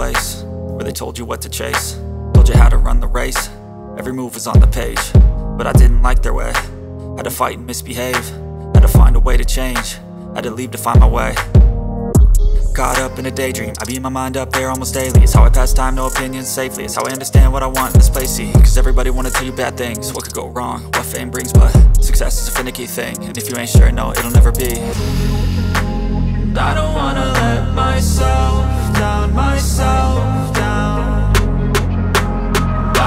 place where they told you what to chase, told you how to run the race. Every move was on the page, but I didn't like their way. Had to fight and misbehave, had to find a way to change, had to leave to find my way. Caught up in a daydream, I beat my mind up there almost daily. It's how I pass time, no opinions safely. It's how I understand what I want in this place, see. Cause everybody wanna tell you bad things, what could go wrong, what fame brings. But success is a finicky thing, and if you ain't sure, no, it'll never be. I don't wanna let myself down, myself down.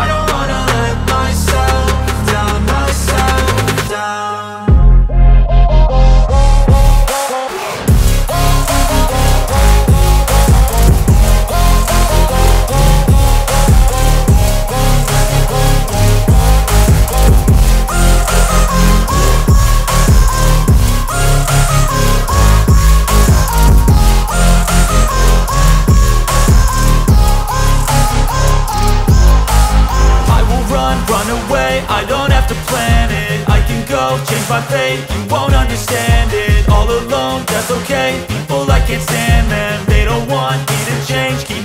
I don't wanna let myself down, myself down. Run away, I don't have to plan it. I can go, change my fate, you won't understand it. All alone, that's okay, people I can't stand them. They don't want me to change, keep